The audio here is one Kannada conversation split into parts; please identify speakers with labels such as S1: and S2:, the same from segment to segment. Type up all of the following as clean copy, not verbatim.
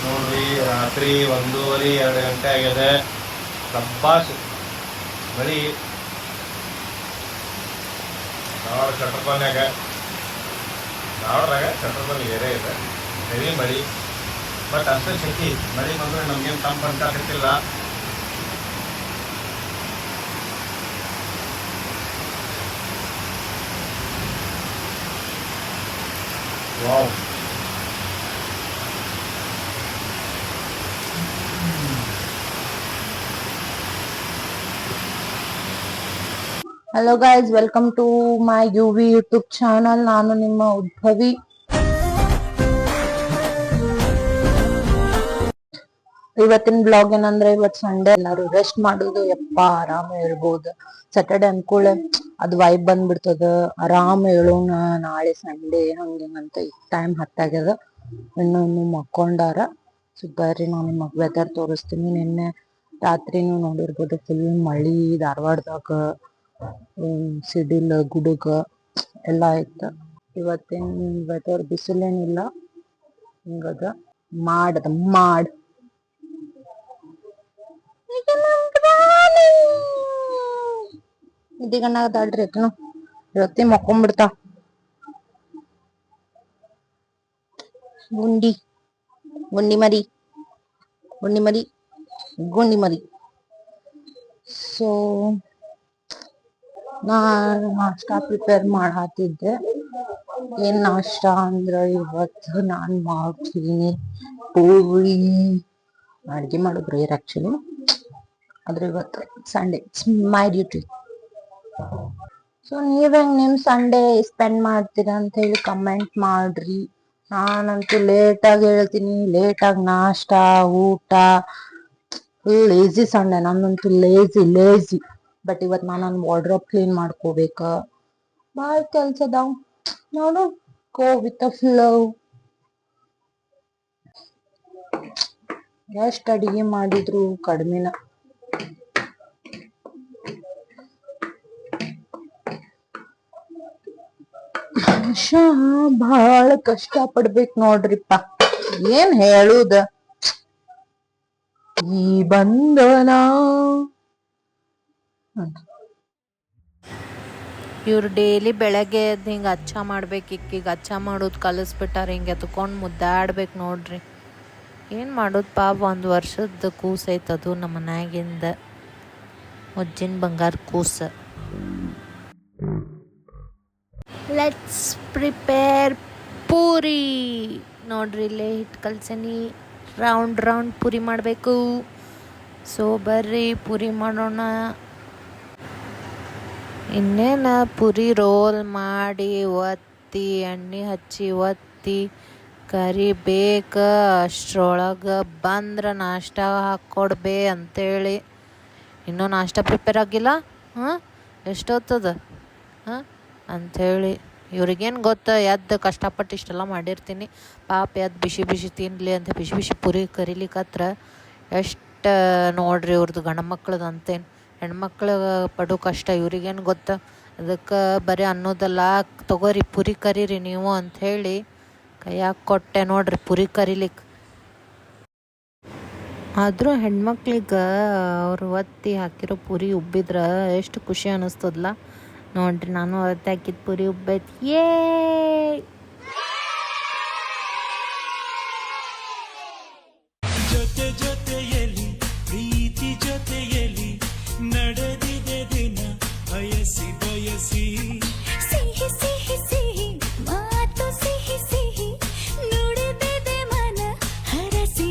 S1: ನೋಡ್ರಿ ರಾತ್ರಿ 1:30 2 ಗಂಟೆ ಆಗಿದೆ. ಸಬ್ಬಾಸ್ ಮಳಿ ಧಾರವಾಡದಾಗ ಚಟ್ರಪಲ್ಲಿ ಏರಿಯಾ ಇದೆ. ಹೆವಿ ಮಳಿ, ಬಟ್ ಅಷ್ಟೇ ಶೆಕಿ. ಮಳಿ ಬಂದರೆ ನಮ್ಗೇನು ತಂಪು ಅನ್ಸಾಕತ್ತಿಲ್ಲ. Wow,
S2: hello guys, welcome to my UV YouTube channel. ನಾನು ನಿಮ್ಮ ಉದ್ಭವಿ. ಇವತ್ತಿನ ಬ್ಲಾಗ್ ಏನಂದ್ರೆ, ಇವತ್ತು ಸಂಡೇ, ಎಲ್ಲಾರು ರೆಸ್ಟ್ ಮಾಡುದು. ಯಪ್ಪ ಆರಾಮ ಹೇಳ್ಬೋದು. ಸ್ಯಾಟರ್ಡೆ ಅನ್ಕೂಳೆ ಅದು ವೈಬ್ ಬಂದ್ಬಿಡ್ತದ. ಆರಾಮ ಹೇಳೋಣ, ನಾಳೆ ಸಂಡೇ ಹಂಗಂತ. ಈಗ ಟೈಮ್ 10 ಆಗ್ಯದ. ಇನ್ನು ಮಕ್ಕೊಂಡಾರ. ಸೊ ಬರ್ರಿ ನಾನು ನಿಮಗ್ ವೆದರ್ ತೋರಿಸ್ತೀನಿ. ನಿನ್ನೆ ರಾತ್ರಿನೂ ನೋಡಿರ್ಬೋದು, ಫುಲ್ ಮಳಿ ಧಾರವಾಡದಾಗ. ಸಿಡಿಲ್ ಗುಡುಗ ಎಲ್ಲ ಐತ. ಇವತ್ತಿನ ವೆದರ್ ಬಿಸಿಲೇನಿಲ್ಲ, ಹಿಂಗದ ಮಾಡದ ಮಾಡ್. ಇದೀಗಣ್ಣಾಗದಾಳ್ರಿ ಅಕ್ಕನು ಇವತ್ತಿ ಮಕ್ಕೊಂಡ್ಬಿಡ್ತಾ. ಗುಂಡಿ ಗುಂಡಿ ಮರಿ ಗುಂಡಿ ಮರಿ ಗುಂಡಿ ಮರಿ. ಸೊ ನಾಷ್ಟಾ ಪ್ರಿಪೇರ್ ಮಾಡತ್ತಿದ್ದೆ. ಏನ್ ನಾಷ್ಟಾ ಅಂದ್ರ, ಇವತ್ತು ನಾನ್ ಮಾಡ್ತೀನಿ ಪೂರಿ. ಅಡ್ಗೆ ಮಾಡೋದು ರೇರ್ ಆಕ್ಚುಲಿ, ಆದ್ರೆ ಇವತ್ತು Sunday, it's my duty. So ನೀವ್ ಹೆಂಗ್ ನಿಮ್ ಸಂಡೇ ಸ್ಪೆಂಡ್ ಮಾಡ್ತೀರಾ ಅಂತ ಹೇಳಿ ಕಮೆಂಟ್ ಮಾಡ್ರಿ. ನಾನಂತೂ ಲೇಟಾಗಿ ಹೇಳ್ತೀನಿ, ಲೇಟಾಗಿ ನಾಷ್ಟಾ ಊಟ. ಲೇಜಿ ಸಂಡೇ ನಂದಂತೂ, ಲೇಜಿ. ಬಟ್ ಇವತ್ ನಾನು ವಾರ್ಡ್ರೋಬ್ ಕ್ಲೀನ್ ಮಾಡ್ಕೋಬೇಕ. ಬಾಳ ಕೆಲ್ಸ ಅದಾವ್. ನೋಡು, ಗೋ ವಿತ್ ದ ಫ್ಲೋ. ಎಷ್ಟ್ ಅಡಿಗೆ ಮಾಡಿದ್ರು ಕಡಿಮೆನ. ಮನುಷ್ಯ ಬಹಳ ಕಷ್ಟ ಪಡ್ಬೇಕ್ ನೋಡ್ರಿಪ್ಪ. ಏನ್ ಹೇಳುದ ಈ ಬಂಧನ.
S3: ಇವ್ರು ಡೈಲಿ ಬೆಳಗ್ಗೆ ಎದ್ದು ಹಿಂಗೆ ಅಚ್ಚ ಮಾಡ್ಬೇಕು. ಇಕ್ಕಿಗೆ ಅಚ್ಚ ಮಾಡೋದು ಕಲಿಸ್ಬಿಟ್ಟಾರ. ಹಿಂಗೆ ಎತ್ಕೊಂಡು ಮುದ್ದಾಡ್ಬೇಕು ನೋಡ್ರಿ. ಏನು ಮಾಡೋದು ಪಾಪ, 1 ವರ್ಷದ ಕೂಸು ಐತದು ನಮ್ಮ ಮನ್ಯಾಗಿಂದ. ಮುಜ್ಜಿನ ಬಂಗಾರ ಕೂಸು. Let's prepare puri. ನೋಡ್ರಿ, ಇಲ್ಲೇ ಹಿಟ್ಟು ಕಲ್ಸೀನಿ. ರೌಂಡ್ ಪೂರಿ ಮಾಡಬೇಕು. ಸೊ ಬರ್ರಿ ಪೂರಿ ಮಾಡೋಣ. ಇನ್ನೇನು ಪುರಿ ರೋಲ್ ಮಾಡಿ ಒತ್ತಿ, ಎಣ್ಣೆ ಹಚ್ಚಿ ಒತ್ತಿ ಕರಿಬೇಕ. ಅಷ್ಟ್ರೊಳಗೆ ಬಂದ್ರೆ ನಾಷ್ಟ ಹಾಕ್ಕೊಡ್ಬೇ ಅಂತೇಳಿ. ಇನ್ನೂ ನಾಷ್ಟ ಪ್ರಿಪೇರ್ ಆಗಿಲ್ಲ. ಎಷ್ಟೊತ್ತದ ಅಂಥೇಳಿ. ಇವ್ರಿಗೇನು ಗೊತ್ತ, ಎದ್ದು ಕಷ್ಟಪಟ್ಟು ಇಷ್ಟೆಲ್ಲ ಮಾಡಿರ್ತೀನಿ. ಪಾಪ ಎದ್ದು ಬಿಸಿ ತಿನ್ನಲಿ ಅಂತ ಬಿಸಿ ಪುರಿ ಕರಿಲಿಕ್ಕತ್ರ ಎಷ್ಟು ನೋಡ್ರಿ ಇವ್ರದ್ದು ಗಂಡು ಮಕ್ಳದ್ದು ಅಂತೇನು. ಹೆಣ್ಮಕ್ಳು ಪಡೋ ಕಷ್ಟ ಇವ್ರಿಗೇನು ಗೊತ್ತ. ಅದಕ್ಕೆ ಬರೀ ಅನ್ನೋದಲ್ಲ, ತಗೋರಿ ಪುರಿ ಕರೀರಿ ನೀವು ಅಂಥೇಳಿ ಕೈಯಾಗ ಕೊಟ್ಟೆ ನೋಡ್ರಿ ಪುರಿ ಕರಿಲಿಕ್ಕೆ. ಆದರೂ ಹೆಣ್ಮಕ್ಳಿಗೆ ಅವ್ರು ಒತ್ತಿ ಹಾಕಿರೋ ಪುರಿ ಉಬ್ಬಿದ್ರೆ ಎಷ್ಟು ಖುಷಿ ಅನ್ನಿಸ್ತದಲ್ಲ. ನೋಡ್ರಿ, ನಾನು ಒತ್ತಿ ಹಾಕಿದ ಪುರಿ ಉಬ್ಬೈತಿ. ಏ
S4: ಜೊತೆಯಲ್ಲಿ ಪ್ರೀತಿ ಜೊತೆಯಲ್ಲಿ ನಡೆದಿದೆ ದಿನ ಬಯಸಿ ಸಿಹಿ ಸಿಹಿ ಸಿಹಿ ಮಾತು ಸಿಹಿ ಸಿಹಿ ನುಡಿದಿದೆ ಮನ ಹರಸಿ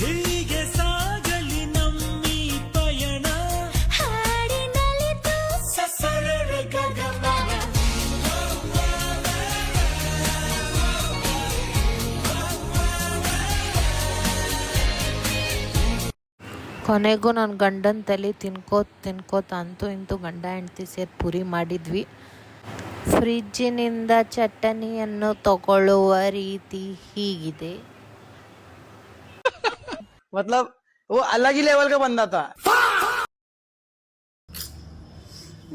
S4: ಹೀಗೆ ಸಾಗಲಿ ನಮ್ಮಿ ಪಯಣ ಹಾಡಿನಲಿತು ಸಸರಳ ಗಗನ.
S3: ಕೊನೆಗೂ ನನ್ನ ಗಂಡನ ತಲೆ ತಿನ್ಕೋತ ಅಂತೂ ಇಂತೂ ಗಂಡ ಹೆಂಡ್ತಿ ಸೇರಿ ಪುರಿ ಮಾಡಿದ್ವಿ. ಫ್ರಿಜ್ಜಿನಿಂದ ಚಟ್ಟಣಿಯನ್ನು ತಗೊಳ್ಳುವ ರೀತಿ ಹೀಗಿದೆ.
S5: मतलब वो अलग ही लेवल का बंदा था.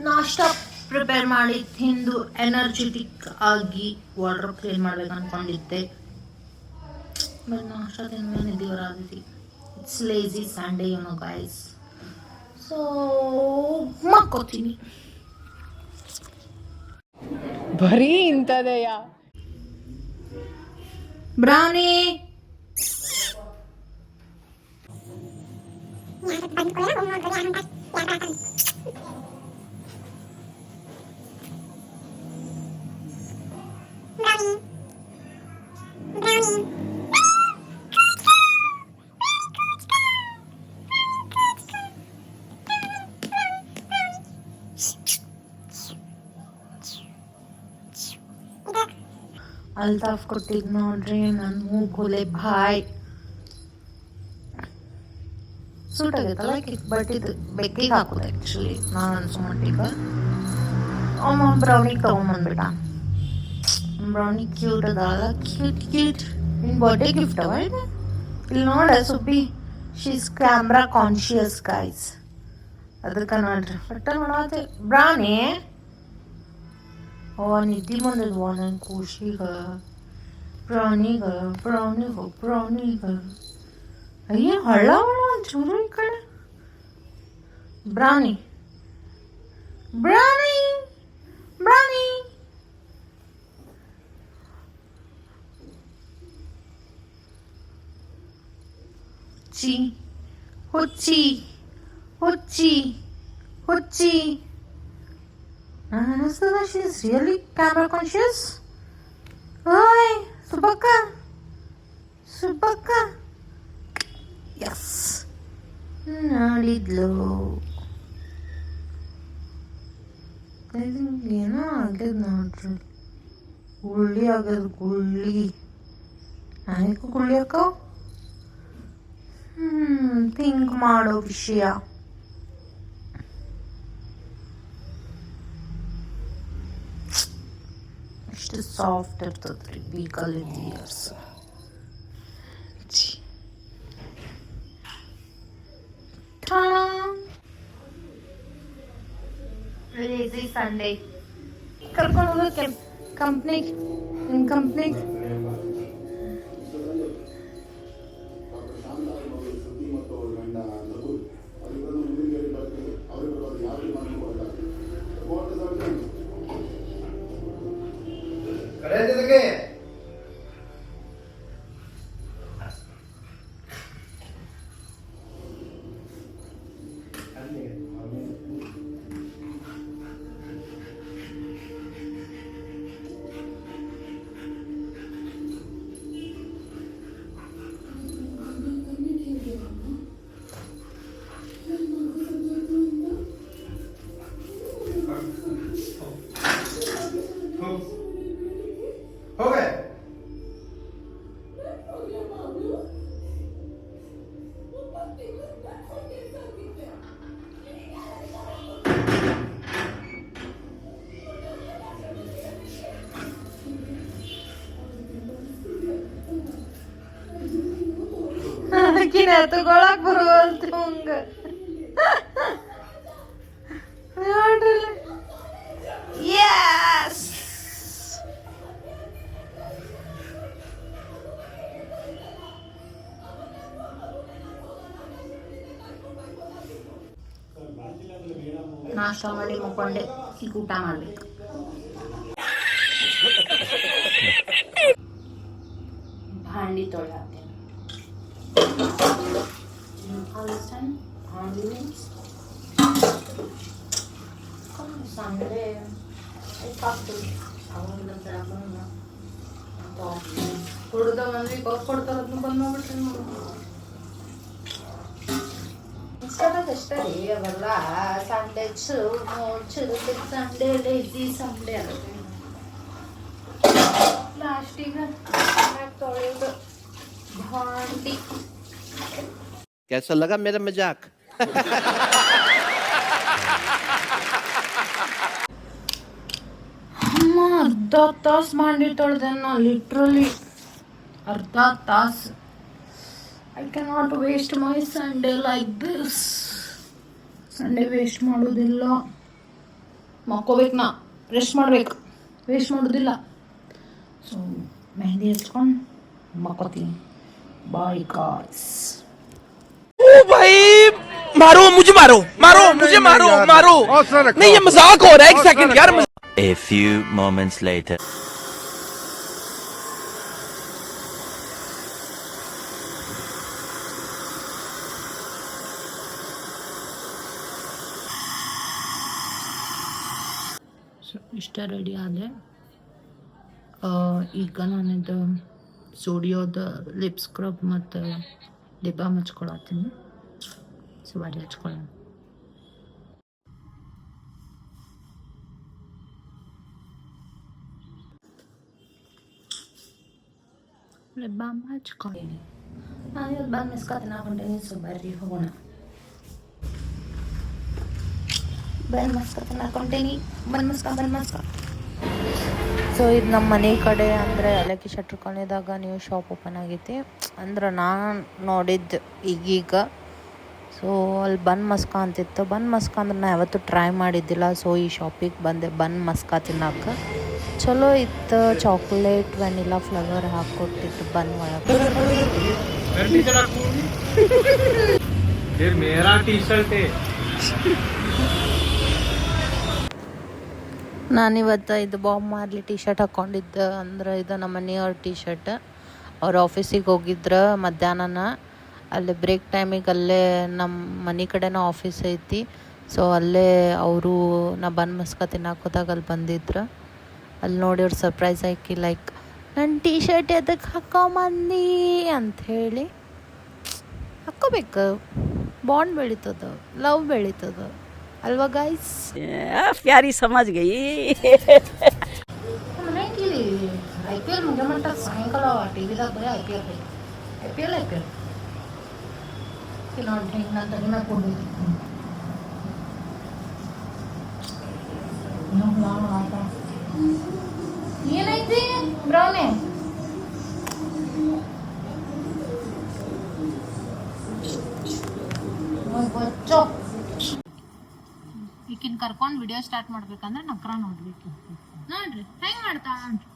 S3: ನಾಷ್ಟ ಪ್ರಿಪೇರ್ ಮಾಡಿ ತಿಂದು ಎನರ್ಜೆಟಿಕ್ ಆಗಿ ವಾಟರ್ ಕ್ಲೀನ್ ಮಾಡ್ಬೇಕು ಅನ್ಕೊಂಡಿದ್ದೆ. ಬಟ್ ನಾಷ್ಟ ತಿಂದ್ಮೇಲೆ ನಿದ್ದೆ ಬರತೈತಿ. It's lazy Sunday guys. So ಮಕ್ಕೋತೀನಿ.
S2: ಬರೀ ಇಂಥದೆಯ
S3: ಬ್ರೌನಿ ಅಲ್ತಾಫ್ ಕೊಟ್ಟಿದ್ ನೋಡ್ರಿ ನನ್ನ ಮೂಗೋಲೆ ಬಾಯ್. ಸೂಟ್ ಆಗೈತಲ್ಲ ಬಟ್ ಇದು ಬೆಕ್ಕಿಗೆ ಹಾಕೋದು ಆ್ಯಕ್ಚುಲಿ ನಾನು ಅನ್ಸೋ ಮಟ್ಟಿಗೆ. ಅಮ್ಮ ಬ್ರೌನಿಗೆ ತೊಗೊಂಬಂದ್ಬಿಟ್ಟ. ಬ್ರೌನಿ ಕ್ಯೂಟ್ ಅದಲ್ಲ, ಕ್ಯೂಟ್. ನಿನ್ನ ಬರ್ಡೇ ಗಿಫ್ಟ್ ಅವ ಇದು. ಇಲ್ಲಿ ನೋಡ Subbi, she's camera conscious guys. ಅದಕ್ಕೆ ನೋಡ್ರಿ ಒಟ್ಟ ನೋಡತ್ತೆ ಬ್ರೌನಿ. ಓ ನಿದ್ದೆ ಬಂದದ್ವ ನನ್ನ ಖುಷಿಗೆ. ಬ್ರೌನಿಗೆ ಅಯ್ಯ ಹಳ್ಳ ಒಂಚೂರು ಈ ಕಡೆ. ಬ್ರೌನಿ ಹುಚ್ಚಿ ಅನಿಸ್ತದ she is really camera conscious. ಓಯ್ ಸುಬ್ಬಕ್ಕ ಎಸ್ ನಾಡಿದ್ಲು. ಏನೋ ಆಗ್ಯದ ನೋಡ್ರಿ, ಗುಳ್ಳಿ ಆಗ್ಯದ ಗುಳ್ಳಿ. ನನಗೂ ಗುಳ್ಳಿ ಹಾಕೋ ಥಿಂಕ್ ಮಾಡೋ ವಿಷಯ. ಎಷ್ಟು ಸಾಫ್ಟ್ ಇರ್ತದ್ರಿ ಬೀಕಲ್ಲಿದ್ದ ಇಯರ್ಸ್. ಲೇಜಿ ಸಂಡೇ ಕರ್ಕೊಂಡು ಹೋಗೋಕೆ ಕಂಪ್ನಿಗೆ. ನಿಮ್ಮ ಕಂಪ್ನಿಗೆ ಅದಕ್ಕಿನ ತಗೊಳಕ್ ಬರುವಲ್ತು ಹಂಗ ನೋಡ್ರಲ್ಲ. ಯಸ್ ನಾಷ್ಟ ಮಾಡಿ ಮುಕ್ಕೊಂಡೆ, ಈಗ ಊಟ ಮಾಡ್ಬೇಕು. ಭಾಂಡಿ ತೊಳೆಯಾಕ್ತೇನೆ. ಸಂಡೇ ಕುಡ್ದ ಬಂದ್ವಿ ಕೊಟ್ಟು ಕೊಡ್ತಾರ ಬಂದು ನೋಡ್ಬಿಟ್ರಿ ನೋಡು. ಅಷ್ಟೇ ರೀ ಅವೆಲ್ಲ ಸಂಡೇ ಸಂಡೇ ಲೇಜಿ ಸಂಡೇ ಅದ. ಲಾಸ್ಟಿಗೆ ತೊಳೆಯೋದು भांडी.
S6: कैसा लगा मेरा मजाक?
S3: ಅರ್ಧ ತಾಸು ಮಾಡಿ ತೊಳೆದೆ ನಾ, ಲಿಟ್ರಲಿ ಅರ್ಧ ತಾಸು. I can not waste my Sunday like this. Sunday waste ಮಾಡೋದಿಲ್ಲ, ಮಕ್ಕೋಬೇಕು, ನಾ ರೆಸ್ಟ್ ಮಾಡ್ಬೇಕು, ವೇಸ್ಟ್ ಮಾಡೋದಿಲ್ಲ. ಸೊ ಮೆಹಂದಿ ಹಚ್ಕೊಂಡು ಮಕ್ಕೋತೀನಿ.
S2: Bye guys.
S5: भाई मारो मुझे मारो मारो मुझे मारो मारो नहीं ये मजाक हो रहा है एक सेकंड यार
S7: A few moments later.
S3: So ಇಷ್ಟ ರೆಡಿ ಆದರೆ ಈಗ ನಾನಿದು ಸ್ಟುಡಿಯೋದ ಲಿಪ್ ಸ್ಕ್ರಬ್ ಮತ್ತು ಲಿಪ್ ಬಾಮ್ ಹಚ್ಕೊಳತ್ತೀನಿ. ಸೊ ಬಾಡಿ ಹಚ್ಕೊಳ್ಳೋಣ. ಲಿಪ್ ಬಾಮ್ ಹಚ್ಕೊಳ್ಳೀನಿ. ನಾನು ಇವತ್ತು ಬಂದು ಮಿಸ್ಕೊತೀನಿ ಹಾಕೊಂಡೀನಿ. ಸೊ ಬರ್ರಿ ಹೋಗೋಣ. ಬನ್ ಮಸ್ಕ ಹಾಕೊಂಡೇನಿ. ಬನ್ ಮಸ್ಕ. ಸೊ ಇದು ನಮ್ಮ ಮನೆ ಕಡೆ ಅಂದರೆ ಅಲಕ್ಕಿ ಶೆಟ್ರ್ ಕಾಲೋನಿದಾಗ ನ್ಯೂ ಶಾಪ್ ಓಪನ್ ಆಗೈತಿ. ಅಂದ್ರೆ ನಾನು ನೋಡಿದ್ದು ಈಗೀಗ. ಸೊ ಅಲ್ಲಿ ಬನ್ ಮಸ್ಕ ಅಂತಿತ್ತು. ಬನ್ ಮಸ್ಕ ಅಂದ್ರೆ ನಾನು ಯಾವತ್ತೂ ಟ್ರೈ ಮಾಡಿದ್ದಿಲ್ಲ. ಸೊ ಈ ಶಾಪಿಗೆ ಬಂದೆ ಬನ್ ಮಸ್ಕ ತಿನ್ನಕ್ಕೆ. ಚಲೋ ಇತ್ತು. ಚಾಕ್ಲೇಟ್ ವೆನಿಲಾ ಫ್ಲೇವರ್ ಹಾಕ್ಕೊಟ್ಟಿತ್ತು ಬನ್ ಒಳಗೆ.
S1: ये मेरा टी शर्ट है.
S3: ನಾನಿವತ್ತು ಇದು ಬಾಬ್ ಮಾರ್ಲಿ ಟಿ ಶರ್ಟ್ ಹಾಕ್ಕೊಂಡಿದ್ದೆ. ಅಂದ್ರೆ ಇದು ನಮ್ಮ ಮನೆಯವ್ರ ಟಿ ಶರ್ಟ್. ಅವ್ರ ಆಫೀಸಿಗೆ ಹೋಗಿದ್ರು ಮಧ್ಯಾಹ್ನ. ಅಲ್ಲಿ ಬ್ರೇಕ್ ಟೈಮಿಗೆ ಅಲ್ಲೇ ನಮ್ಮ ಮನೆ ಕಡೆನೂ ಆಫೀಸ್ ಐತಿ. ಸೊ ಅಲ್ಲೇ ಅವರು ನಾ ಬನ್ ಮಸ್ಕ ತಿನ್ನಕ್ಕೆ ಹೋದಾಗ ಅಲ್ಲಿ ಬಂದಿದ್ರು. ಅಲ್ಲಿ ನೋಡಿ ಅವ್ರು ಸರ್ಪ್ರೈಸ್ ಆಗಿ ಲೈಕ್ ನನ್ನ ಟಿ ಶರ್ಟ್ ಎದಕ್ಕೆ ಹಾಕೊಂಬಂದು ಅಂಥೇಳಿ. ಹಾಕ್ಕೋಬೇಕು. ಬಾಂಡ್ ಬೆಳೀತದ, ಲವ್ ಬೆಳೀತದ ಅಲ್ವಾ ಗಾಯ್ಸ್?
S2: ಪ್ಯಾರಿ ಸಮಜ್ ಗೈ.
S3: IPL ಮುಗಿಯ ಮಟ್ಟ ಸಾಯಂಕಾಲ ಟಿವಿದಾಗ ಬರೀ IPL ನೋಡಿ ಹಿಂಗೆ ನಾನು ತಲೆ ಮ್ಯಾಗ ಕೊಡ್ಬೇಕು. ಏನೈತಿ ಬ್ರೌನೆ? ಈಕಿನ ಕರ್ಕೊಂಡು ವಿಡಿಯೋ ಸ್ಟಾರ್ಟ್ ಮಾಡ್ಬೇಕಂದ್ರೆ ನಕ್ರ ನೋಡ್ಬೇಕು. ನೋಡ್ರಿ ಹೆಂಗೆ ಮಾಡ್ತಾ ನೋಡ್ರಿ.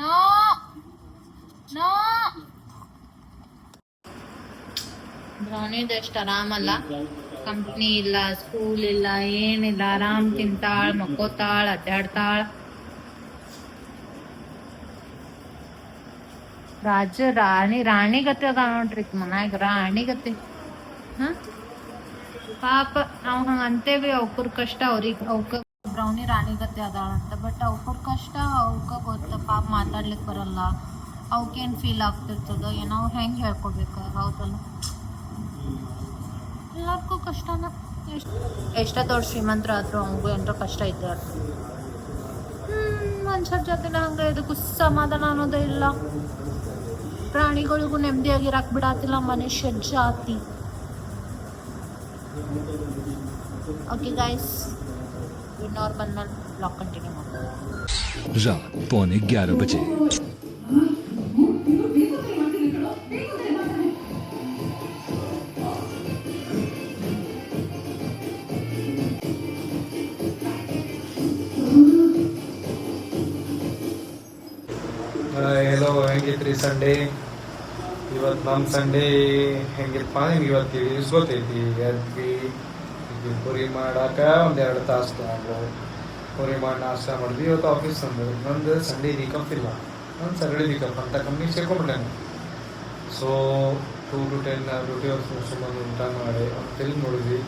S3: ನೋ ನೋ ಬ್ರೌನಿದು ಎಷ್ಟು ಆರಾಮಲ್ಲ. ಕಂಪ್ನಿ ಇಲ್ಲ, ಸ್ಕೂಲ್ ಇಲ್ಲ, ಏನಿಲ್ಲ. ಆರಾಮ್ ತಿಂತಾಳ, ಮಕ್ಕೋತಾಳ, ಅಡ್ಡಾಡ್ತಾಳ. ರಾಣಿ ಗತಿ ಅದ ನೋಡ್ರಿ ಮನ್ಯಾಗ. ರಾಣಿ ಗತಿ. ಪಾಪ ನಾವು ಹಂಗೆ ಅಂತೇವಿ. ಅವ್ಕರ ಕಷ್ಟ ಅವ್ರಿಗೆ. ಅವಕ್ಕ ಬ್ರೌನಿ ರಾಣಿ ಗತಿ ಅದಾಳಂತ. ಬಟ್ ಅವ್ಕರ ಕಷ್ಟ ಅವಕ್ಕ ಗೊತ್ತ. ಪಾಪ ಮಾತಾಡ್ಲಿಕ್ಕೆ ಬರಲ್ಲ. ಅವಕ್ಕೇನು ಫೀಲ್ ಆಗ್ತಿರ್ತದ ಏನೋ. ಹೆಂಗೆ ಹೇಳ್ಕೊಬೇಕು? ಹೌದಲ್ಲ, ಎಲ್ಲರಿಗೂ ಕಷ್ಟನ. ಎಷ್ಟೇ ದೊಡ್ಡ ಶ್ರೀಮಂತರ ಆದರೂ ಅವ್ಗೂ ಏನಾರ ಕಷ್ಟ ಇದ್ದ. ಮನುಷ್ಯರ ಜೊತೆ ಹಂಗೆ ಇದಕ್ಕೂ ಸಮಾಧಾನ ಅನ್ನೋದೇ ಇಲ್ಲ. ಪ್ರಾಣಿಗಳಿಗೂ ನೆಮ್ಮದಿಯಾಗಿರಕ್ಕೆ ಬಿಡಾತಿಲ್ಲ ಮನುಷ್ಯ ಜಾತಿ. ಓಕೆ ಗಾಯ್ಸ್, ಇನ್ನವ್ರು ಬಂದ್ಮೇಲೆ ಬ್ಲಾಗ್ ಕಂಟಿನ್ಯೂ ಮಾಡ್ತಾರೆ.
S8: रात 11:15 बजे.
S1: ಎಲ್ಲೋ ಹೆಂಗಿತ್ರಿ ಸಂಡೇ? ಇವತ್ತು ನಮ್ಮ ಸಂಡೇ ಹೆಂಗಿತ್ತಪ್ಪ ನಿಮ್ಗೆ ಇವತ್ತು ಗೊತ್ತೈತಿ. ಎದ್ವಿ ಪುರಿ ಮಾಡಾಕ ಒಂದೆರಡು ತಾಸು ತೊಗೊಂಡು ಪುರಿ ಮಾಡಿ ನಾಷ್ಟ ಮಾಡಿದ್ವಿ. ಇವತ್ತು ಆಫೀಸ್ ನಂದು ಸಂಡೇ ವೀಕಪ್ ಇಲ್ಲ. ನಾನು ಸ್ಯಾಟರ್ಡೇ ವೀಕಪ್ ಅಂತ ಕಂಪ್ನಿಗೆ ಸೇರ್ಕೊಂಡ್ಬಿಟ್ಟೆ. ಸೊ 2 to 10 ಡ್ಯೂಟಿ ಅವ್ರು ಸುಮ್ಮನೆ ಊಟ ಮಾಡಿ ಒಂದು ಫಿಲ್ಮ್ ನೋಡಿದ್ವಿ,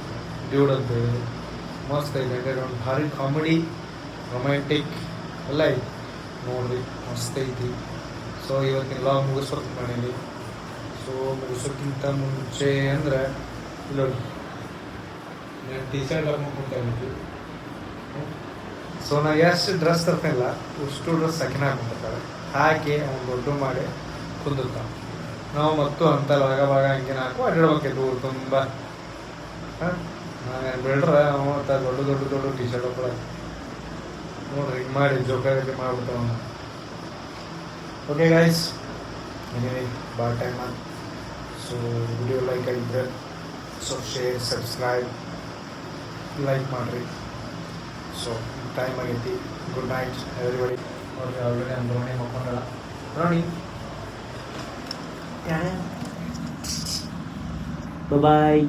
S1: ಡ್ಯೂಡ್ ಅಂತೇಳಿ. ಮಸ್ತ್ ಐತೆ. ಒಂದು ಭಾರಿ ಕಾಮಿಡಿ, ರೊಮ್ಯಾಂಟಿಕ್ ಎಲ್ಲ ಐತಿ. ನೋಡ್ರಿ ಮಸ್ತ್ ಐತಿ. ಸೊ ಇವತ್ತಿನ ವ್ಲಾಗ್ ಮುಗಿಸ್ಬೇಕು ಮಾಡೀನಿ. ಸೊ ಮುಗಿಸೋಕ್ಕಿಂತ ಮುಂಚೆ ಅಂದರೆ ಇಲ್ಲ ನಾನು ಟಿ ಶರ್ಟ್ ಹಾಕೊಂಡ್ಬಿಟ್ಟು. ಸೊ ನಾವು ಎಷ್ಟು ಡ್ರೆಸ್ ತರ್ತಿಲ್ಲ ಅಷ್ಟು ಡ್ರೆಸ್ ಹಾಕಿನ ಹಾಕೊಂಡ್ಬಿಡ್ತಾರೆ. ಹಾಕಿ ಅವ್ನು ದೊಡ್ಡ ಮಾಡಿ ಕುಂದಿರ್ತಾನೆ. ನಾವು ಮತ್ತು ಅಂತ ಭಾಗ ಹಂಗೆ ಹಾಕು ಅಡ್ಡಾಡ್ಬೇಕಿತ್ತು ತುಂಬ. ನಾನು ಬಿಡ್ರೆ ಅವತ್ತ ದೊಡ್ಡ ಟಿ ಶರ್ಟ್ ಹಾಕೊಳ ನೋಡ್ರಿ ಹಿಂಗೆ ಮಾಡಿ ಜೋಕಾಗಿ ಮಾಡ್ಬಿಡ್ತಾವ. ಓಕೆ ಗೈಸ್, ಎನಿವೇ ಬಾಯ್ ಟೈಮ್. ಸೊ ವಿಡಿಯೋ ಲೈಕ್ ಆಗಿದ್ರೆ ಸೊ ಶೇರ್, ಸಬ್ಸ್ಕ್ರೈಬ್, ಲೈಕ್ ಮಾಡಿರಿ. ಸೊ ಟೈಮ್ ಆಗೈತಿ. Good night everybody. ನೋಡ್ರಿ ಆಲ್ರೆಡಿ ನಮ್ಮ ರೋಣಿ ಮಕ್ಕೊಂಡಳ. ರೋಣಿ
S9: Bye bye.